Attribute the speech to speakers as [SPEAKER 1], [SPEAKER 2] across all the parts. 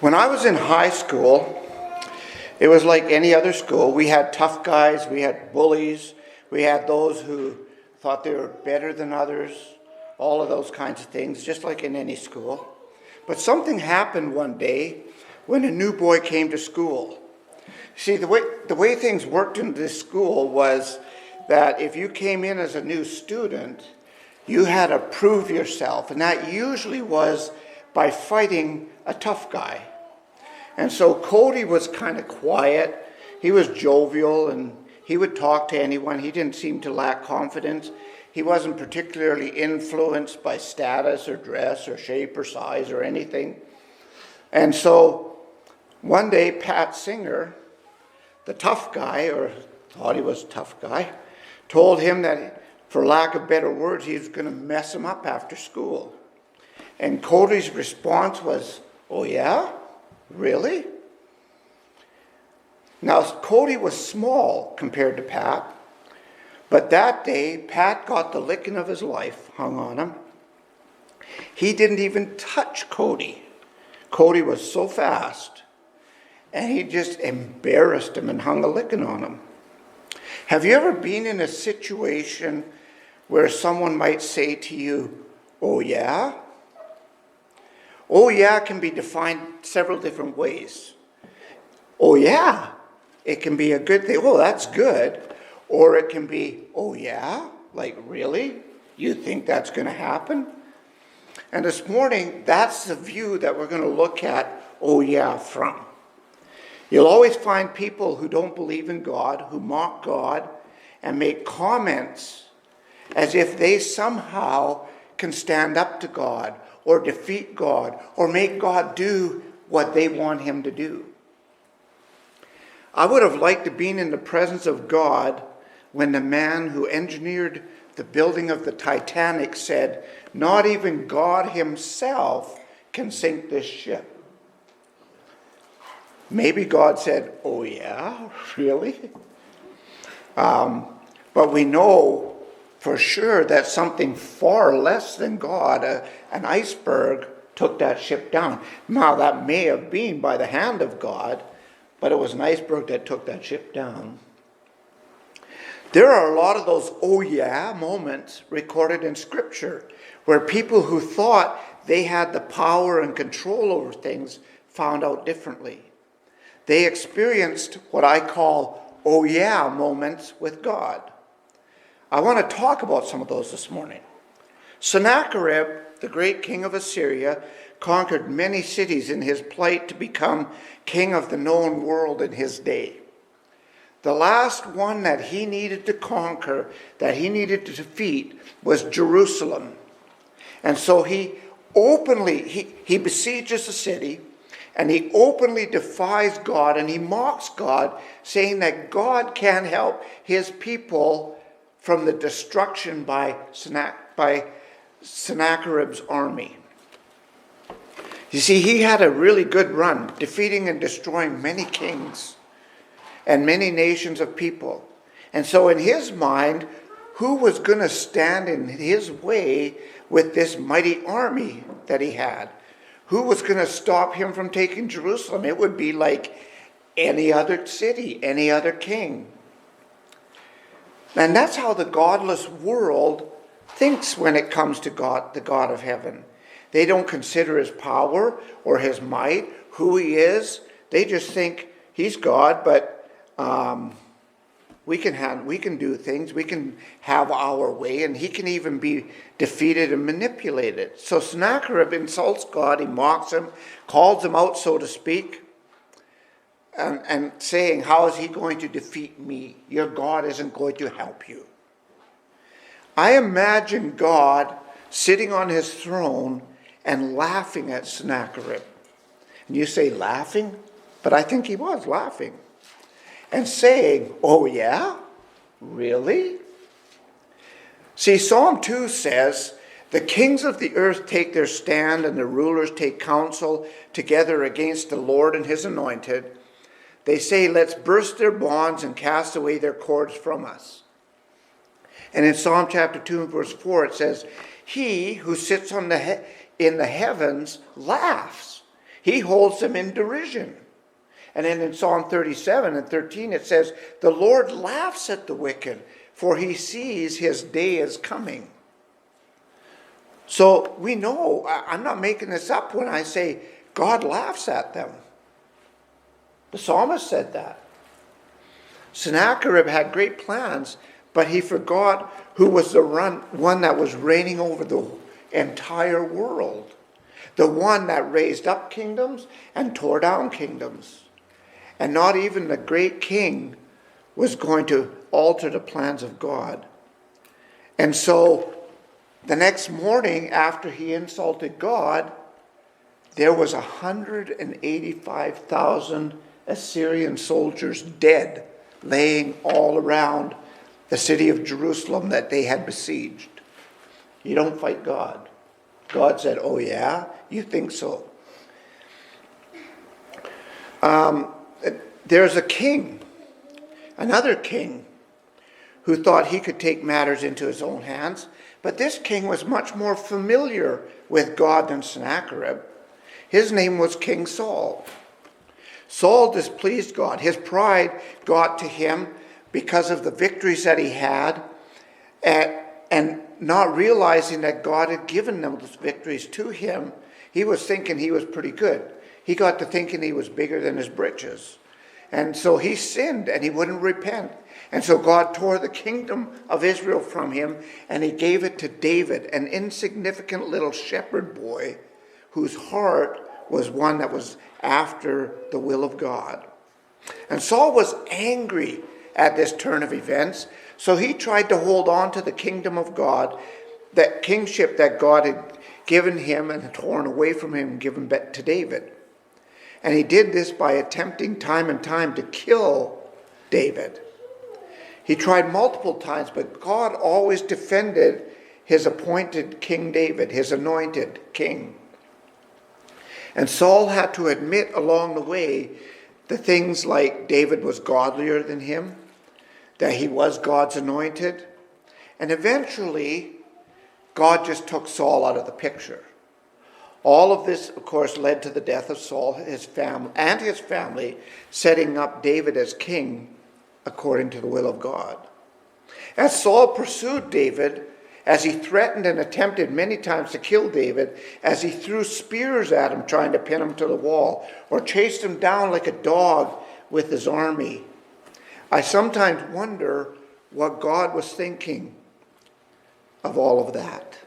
[SPEAKER 1] When I was in high school, it was like any other school. We had tough guys, we had bullies, we had those who thought they were better than others, all of those kinds of things, just like in any school. But something happened one day when a new boy came to school. See, the way things worked in this school was that if you came in as a new student, you had to prove yourself, and that usually was by fighting a tough guy. And so Cody was kind of quiet. He was jovial, and he would talk to anyone. He didn't seem to lack confidence. He wasn't particularly influenced by status or dress or shape or size or anything. And so one day, Pat Singer, the tough guy, or thought he was a tough guy, told him that, for lack of better words, he was going to mess him up after school. And Cody's response was, "Oh yeah? Really?" Now, Cody was small compared to Pat, but that day, Pat got the licking of his life hung on him. He didn't even touch Cody. Cody was so fast, and he just embarrassed him and hung a licking on him. Have you ever been in a situation where someone might say to you, "Oh yeah"? Oh yeah can be defined several different ways. Oh yeah, it can be a good thing. Oh, that's good. Or it can be, "Oh yeah? Like really? You think that's going to happen?" And this morning, that's the view that we're going to look at "oh yeah" from. You'll always find people who don't believe in God, who mock God, and make comments as if they somehow can stand up to God, or defeat God, or make God do what they want him to do. I would have liked to be in the presence of God when the man who engineered the building of the Titanic said, "Not even God himself can sink this ship." Maybe God said, "Oh yeah, really?" But we know for sure that something far less than God, an iceberg, took that ship down. Now, that may have been by the hand of God, but it was an iceberg that took that ship down. There are a lot of those "oh yeah" moments recorded in Scripture where people who thought they had the power and control over things found out differently. They experienced what I call "oh yeah" moments with God. I want to talk about some of those this morning. Sennacherib, the great king of Assyria, conquered many cities in his plight to become king of the known world in his day. The last one that he needed to conquer, that he needed to defeat, was Jerusalem. And so he besieges the city, and he openly defies God, and he mocks God, saying that God can't help his people from the destruction by Sennacherib's army. You see, he had a really good run, defeating and destroying many kings and many nations of people. And so in his mind, who was going to stand in his way with this mighty army that he had? Who was going to stop him from taking Jerusalem? It would be like any other city, any other king. And that's how the godless world thinks when it comes to God, the God of heaven. They don't consider his power or his might, who he is. They just think he's God, but we can do things. We can have our way, and he can even be defeated and manipulated. So Sennacherib insults God. He mocks him, calls him out, so to speak, and saying, "How is he going to defeat me? Your God isn't going to help you." I imagine God sitting on his throne and laughing at Sennacherib. And you say laughing? But I think he was laughing. And saying, "Oh yeah? Really?" See, Psalm 2 says, "The kings of the earth take their stand, and the rulers take counsel together against the Lord and his anointed. They say, 'Let's burst their bonds and cast away their cords from us.'" And in Psalm chapter 2 and verse 4 it says, "He who sits in the heavens laughs. He holds them in derision. And then in Psalm 37 and 13 it says, the Lord laughs at the wicked, for he sees his day is coming. So we know, I'm not making this up when I say God laughs at them. The psalmist said that. Sennacherib had great plans, but he forgot who was the one that was reigning over the entire world. The one that raised up kingdoms and tore down kingdoms. And not even the great king was going to alter the plans of God. And so the next morning after he insulted God, there was 185,000 Assyrian soldiers dead, laying all around the city of Jerusalem that they had besieged. You don't fight God. God said, oh yeah, you think so. There's a king, another king, who thought he could take matters into his own hands. But this king was much more familiar with God than Sennacherib. His name was King Saul. Saul displeased God. His pride got to him because of the victories that he had, and not realizing that God had given them those victories to him. He was thinking he was pretty good. He got to thinking he was bigger than his britches. And so he sinned and he wouldn't repent. And so God tore the kingdom of Israel from him and he gave it to David, an insignificant little shepherd boy whose heart was one that was after the will of God. And Saul was angry at this turn of events, so he tried to hold on to the kingdom of God, that kingship that God had given him and torn away from him and given back to David. And he did this by attempting time and time to kill David. He tried multiple times, but God always defended his appointed King David, his anointed king. And Saul had to admit along the way the things like David was godlier than him, that he was God's anointed. And eventually, God just took Saul out of the picture. All of this, of course, led to the death of Saul, his family, setting up David as king according to the will of God. As Saul pursued David, as he threatened and attempted many times to kill David, as he threw spears at him trying to pin him to the wall, or chased him down like a dog with his army, I sometimes wonder what God was thinking of all of that.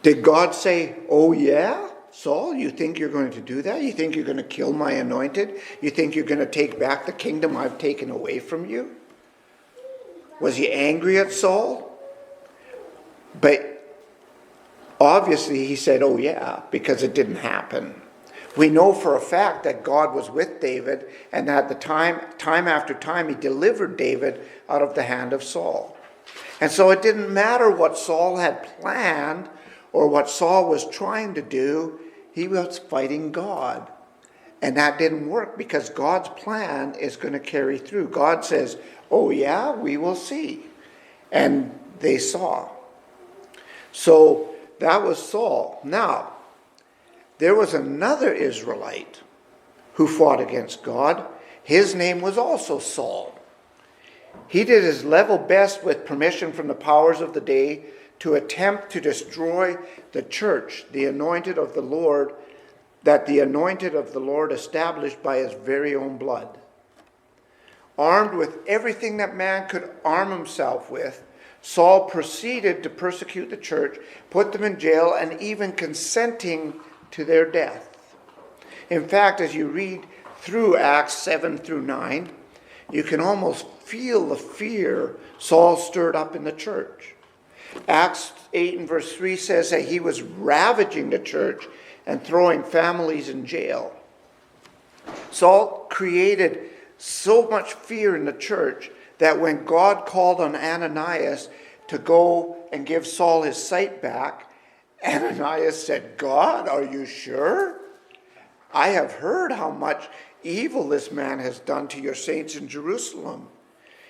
[SPEAKER 1] Did God say, oh yeah, Saul, you think you're going to do that? You think you're going to kill my anointed? You think you're going to take back the kingdom I've taken away from you? Was he angry at Saul? But obviously he said, oh yeah, because it didn't happen. We know for a fact that God was with David, and that the time after time he delivered David out of the hand of Saul. And so it didn't matter what Saul had planned or what Saul was trying to do, he was fighting God. And that didn't work because God's plan is going to carry through. God says, oh yeah, we will see. And they saw. So that was Saul. Now, there was another Israelite who fought against God. His name was also Saul. He did his level best with permission from the powers of the day to attempt to destroy the church, the anointed of the Lord, that the anointed of the Lord established by his very own blood. Armed with everything that man could arm himself with, Saul proceeded to persecute the church, put them in jail, and even consenting to their death. In fact, as you read through Acts 7 through 9, you can almost feel the fear Saul stirred up in the church. Acts 8 and verse 3 says that he was ravaging the church and throwing families in jail. Saul created so much fear in the church that when God called on Ananias to go and give Saul his sight back, Ananias said, God, are you sure? I have heard how much evil this man has done to your saints in Jerusalem.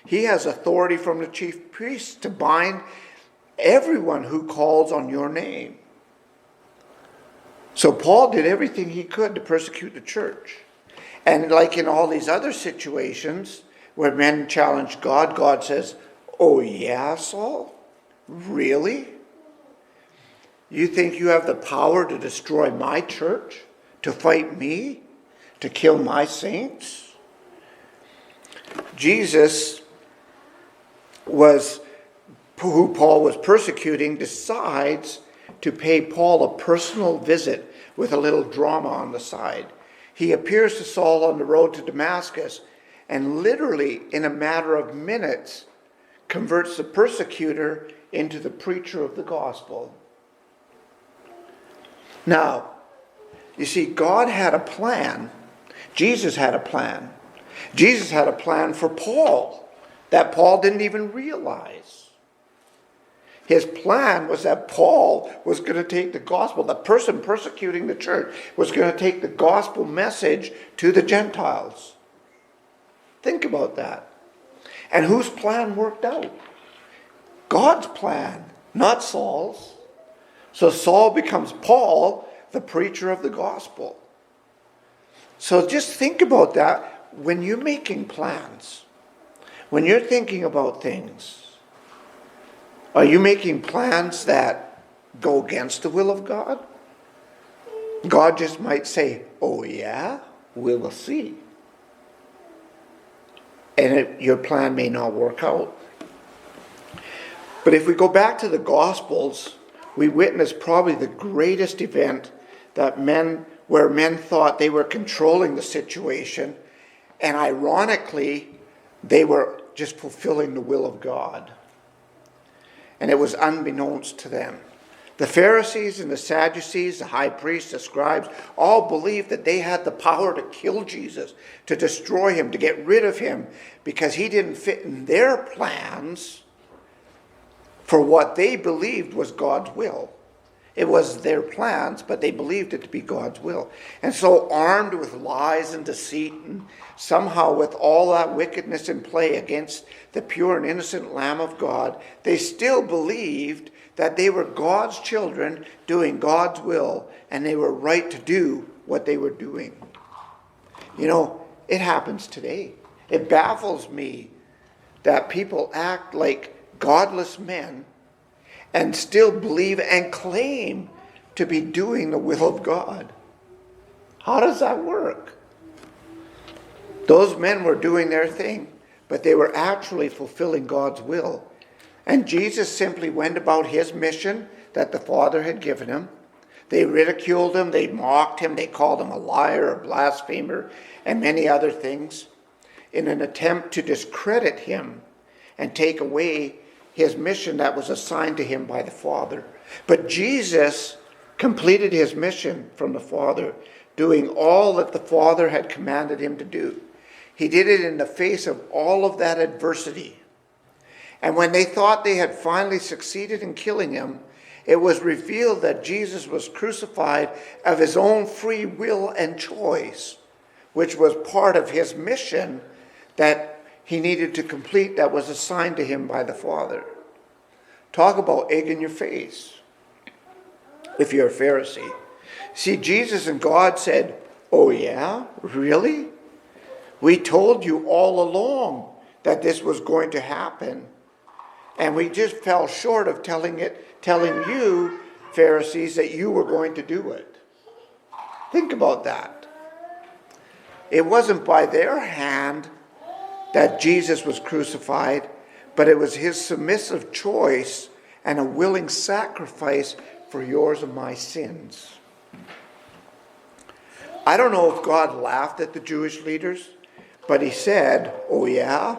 [SPEAKER 1] He has authority from the chief priests to bind everyone who calls on your name. So So Paul did everything he could to persecute the church. And like in all these other situations where men challenge God, God says, "Oh yeah, Saul? Really? You think you have the power to destroy my church? To fight me? To kill my saints?" Jesus who Paul was persecuting, decides to pay Paul a personal visit with a little drama on the side. He appears to Saul on the road to Damascus and literally in a matter of minutes converts the persecutor into the preacher of the gospel. Now, you see, God had a plan. Jesus had a plan. Jesus had a plan for Paul that Paul didn't even realize. His plan was that Paul was going to take the gospel. The person persecuting the church was going to take the gospel message to the Gentiles. Think about that. And whose plan worked out? God's plan, not Saul's. So Saul becomes Paul, the preacher of the gospel. So just think about that when you're making plans. When you're thinking about things. Are you making plans that go against the will of God? God just might say, "Oh yeah, we will see." And your plan may not work out. But if we go back to the Gospels, we witness probably the greatest event where men thought they were controlling the situation, and ironically, they were just fulfilling the will of God. And it was unbeknownst to them. The Pharisees and the Sadducees, the high priests, the scribes, all believed that they had the power to kill Jesus, to destroy him, to get rid of him, because he didn't fit in their plans for what they believed was God's will. It was their plans, but they believed it to be God's will. And so, armed with lies and deceit, and somehow with all that wickedness in play against the pure and innocent Lamb of God, they still believed that they were God's children doing God's will, and they were right to do what they were doing. You know, it happens today. It baffles me that people act like godless men and still believe and claim to be doing the will of God. How does that work? Those men were doing their thing, but they were actually fulfilling God's will. And Jesus simply went about his mission that the Father had given him. They ridiculed him, they mocked him, they called him a liar, a blasphemer, and many other things in an attempt to discredit him and take away his mission that was assigned to him by the Father. But Jesus completed his mission from the Father, doing all that the Father had commanded him to do. He did it in the face of all of that adversity. And when they thought they had finally succeeded in killing him, it was revealed that Jesus was crucified of his own free will and choice, which was part of his mission that he needed to complete that was assigned to him by the Father. Talk about egg in your face, if you're a Pharisee. See, Jesus and God said, "Oh yeah, really? We told you all along that this was going to happen. And we just fell short of telling you, Pharisees, that you were going to do it." Think about that. It wasn't by their hand that Jesus was crucified, but it was his submissive choice and a willing sacrifice for yours and my sins. I don't know if God laughed at the Jewish leaders, but he said, "Oh yeah?"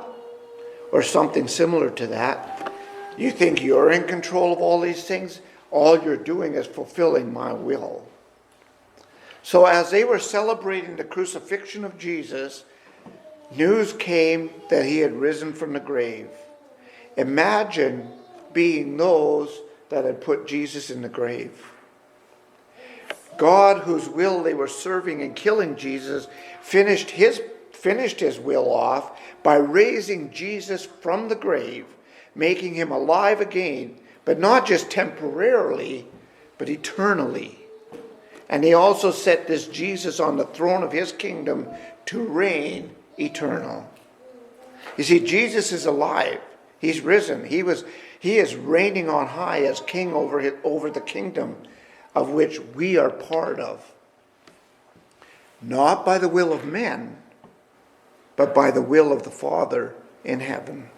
[SPEAKER 1] or something similar to that. "You think you're in control of all these things? All you're doing is fulfilling my will." So as they were celebrating the crucifixion of Jesus, news came that he had risen from the grave. Imagine being those that had put Jesus in the grave. God, whose will they were serving and killing Jesus, finished his will off by raising Jesus from the grave, making him alive again, but not just temporarily, but eternally. And he also set this Jesus on the throne of his kingdom to reign eternal. You see, Jesus is alive. He's risen. He is reigning on high as king over the kingdom of which we are part of. Not by the will of men, but by the will of the Father in heaven.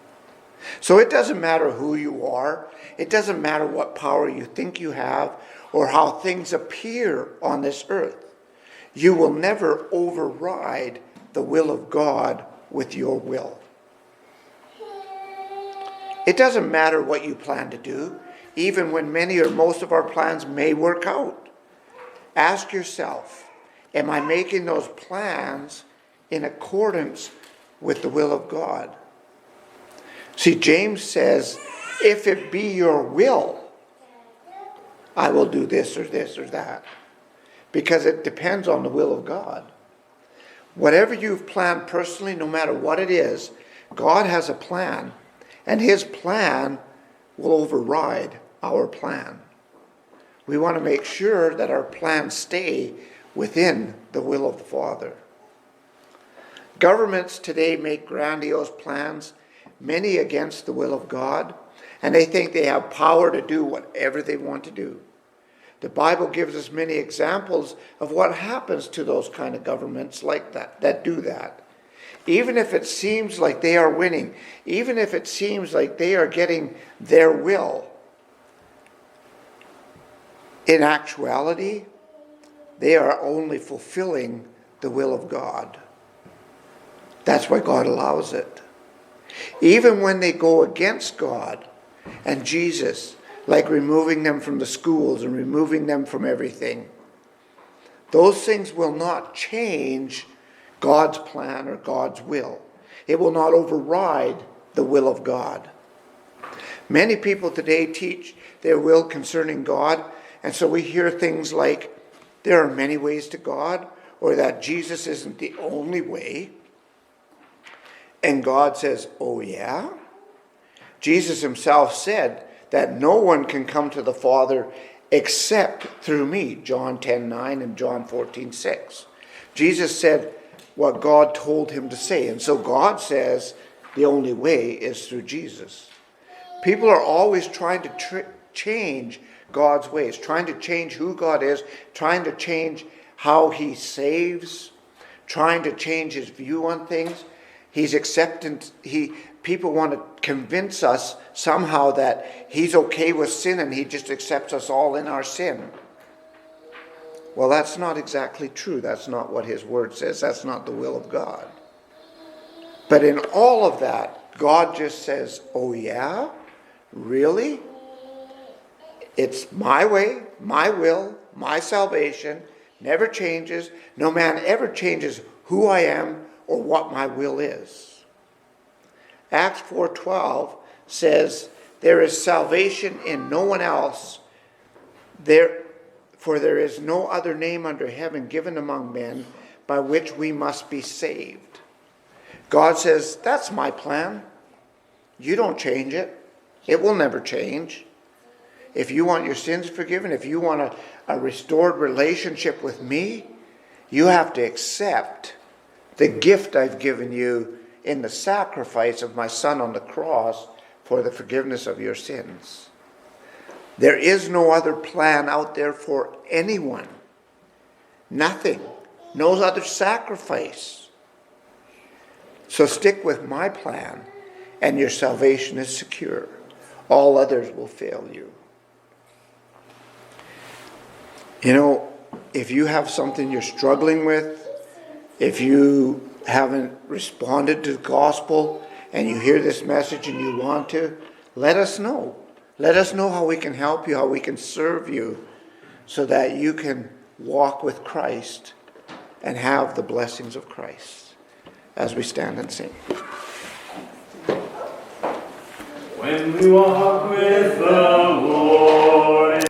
[SPEAKER 1] So it doesn't matter who you are. It doesn't matter what power you think you have or how things appear on this earth. You will never override the will of God with your will. It doesn't matter what you plan to do, even when many or most of our plans may work out. Ask yourself, am I making those plans in accordance with the will of God? See, James says, if it be your will, I will do this or that. Because it depends on the will of God. Whatever you've planned personally, no matter what it is, God has a plan. And his plan will override our plan. We want to make sure that our plans stay within the will of the Father. Governments today make grandiose plans, many against the will of God, and they think they have power to do whatever they want to do. The Bible gives us many examples of what happens to those kind of governments like that do that. Even if it seems like they are winning, even if it seems like they are getting their will, in actuality, they are only fulfilling the will of God. That's why God allows it. Even when they go against God and Jesus, like removing them from the schools and removing them from everything, those things will not change God's plan or God's will. It will not override the will of God. Many people today teach their will concerning God, and so we hear things like, there are many ways to God, or that Jesus isn't the only way. And God says, oh yeah? Jesus himself said that no one can come to the Father except through me, John 10:9 and John 14:6. Jesus said what God told him to say. And so God says the only way is through Jesus. People are always trying to change God's ways, trying to change who God is, trying to change how he saves, trying to change his view on things. He's acceptant. People want to convince us somehow that he's okay with sin and he just accepts us all in our sin. Well, that's not exactly true. That's not what his word says. That's not the will of God. But in all of that, God just says, oh yeah? Really? It's my way, my will, my salvation, never changes. No man ever changes who I am or what my will is. Acts 4:12 says, there is salvation in no one else, for there is no other name under heaven given among men by which we must be saved. God says, that's my plan. You don't change it. It will never change. If you want your sins forgiven, if you want a restored relationship with me, you have to accept the gift I've given you in the sacrifice of my Son on the cross for the forgiveness of your sins. There is no other plan out there for anyone. Nothing. No other sacrifice. So stick with my plan and your salvation is secure. All others will fail you. You know, if you have something you're struggling with, if you haven't responded to the gospel and you hear this message and you want to, let us know. Let us know how we can help you, how we can serve you, so that you can walk with Christ and have the blessings of Christ. As we stand and sing.
[SPEAKER 2] When we walk with the Lord,